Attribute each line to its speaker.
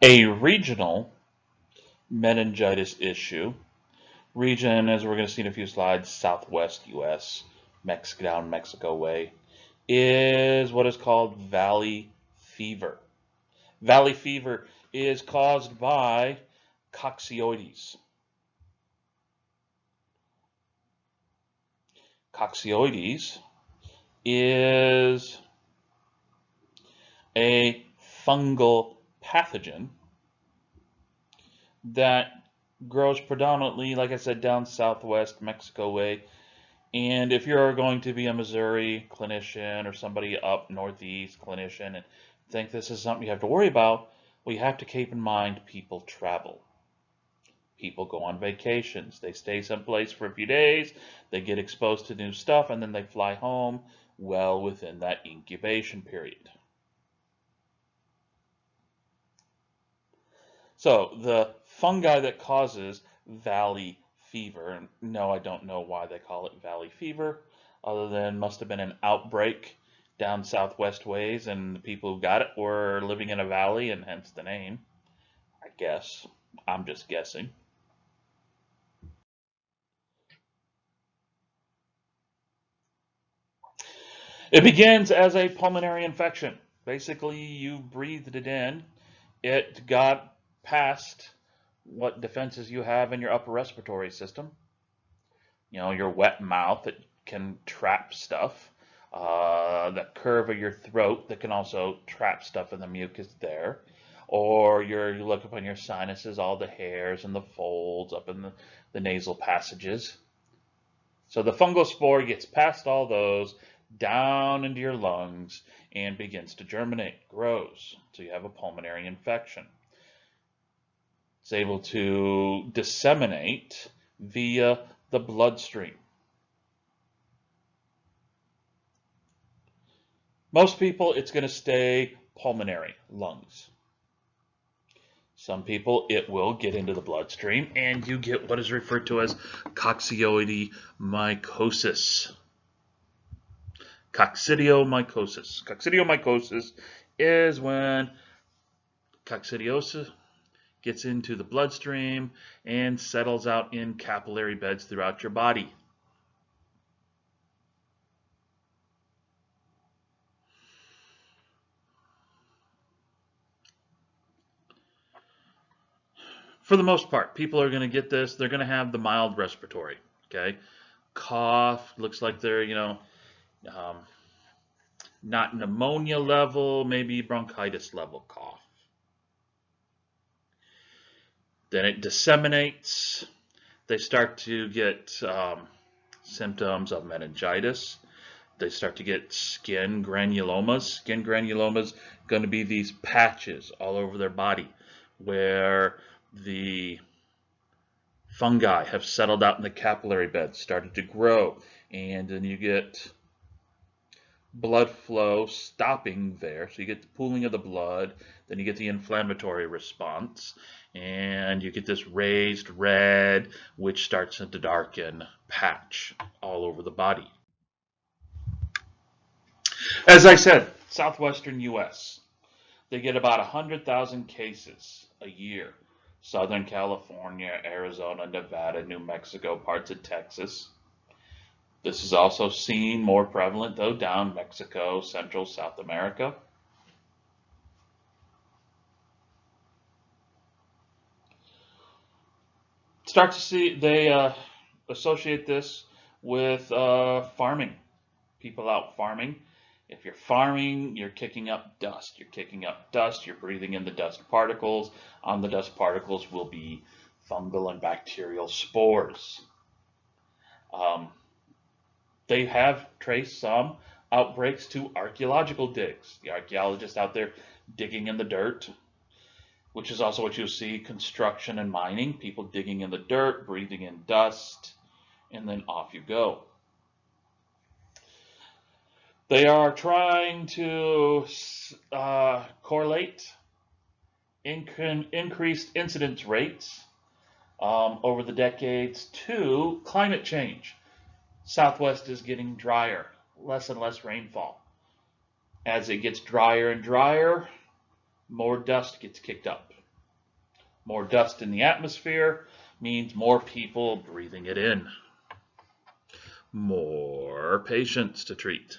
Speaker 1: A regional meningitis issue, region, as we're going to see in a few slides, southwest U.S., down Mexico way, is what is called valley fever. Valley fever is caused by coccidioides. Coccidioides is a fungal pathogen that grows predominantly, like I said, down southwest Mexico way. And if you're going to be a Missouri clinician or somebody up northeast clinician and think this is something you have to worry about, well, you have to keep in mind people travel. People go on vacations. They stay someplace for a few days, they get exposed to new stuff, and then they fly home well within that incubation period. So the fungi that causes valley fever, and no, I don't know why they call it valley fever, other than must have been an outbreak down southwest ways, and the people who got it were living in a valley, and hence the name, I guess. I'm just guessing. It begins as a pulmonary infection. Basically, you breathed it in, it got past what defenses you have in your upper respiratory system. You know, your wet mouth that can trap stuff, the curve of your throat that can also trap stuff in the mucus there, or you look up on your sinuses, all the hairs and the folds up in the nasal passages. So the fungal spore gets past all those, down into your lungs, and begins to germinate, grows. So you have a pulmonary infection. It's able to disseminate via the bloodstream. Most people, it's going to stay pulmonary, lungs. Some people, it will get into the bloodstream, and you get what is referred to as coccidioidomycosis. Coccidioidomycosis. Coccidioidomycosis is when coccidiosis gets into the bloodstream and settles out in capillary beds throughout your body. For the most part, people are going to get this. They're going to have the mild respiratory, okay? Cough, looks like they're, not pneumonia level, maybe bronchitis level cough. Then it disseminates. They start to get symptoms of meningitis. They start to get skin granulomas. Skin granulomas going to be these patches all over their body where the fungi have settled out in the capillary bed, started to grow, and then you get blood flow stopping there. So you get the pooling of the blood, then you get the inflammatory response, and you get this raised red, which starts to darken patch all over the body. As I said, southwestern U.S., they get about 100,000 cases a year. Southern California, Arizona, Nevada, New Mexico, parts of Texas. This is also seen more prevalent, though, down Mexico, Central, South America. Start to see, they associate this with farming. People out farming. If you're farming, you're kicking up dust. You're kicking up dust. You're breathing in the dust particles. On the dust particles will be fungal and bacterial spores. They have traced some outbreaks to archaeological digs. The archaeologists out there digging in the dirt, which is also what you see construction and mining. People digging in the dirt, breathing in dust, and then off you go. They are trying to correlate increased incidence rates over the decades to climate change. Southwest is getting drier, less and less rainfall. As it gets drier and drier, more dust gets kicked up. More dust in the atmosphere means more people breathing it in. More patients to treat.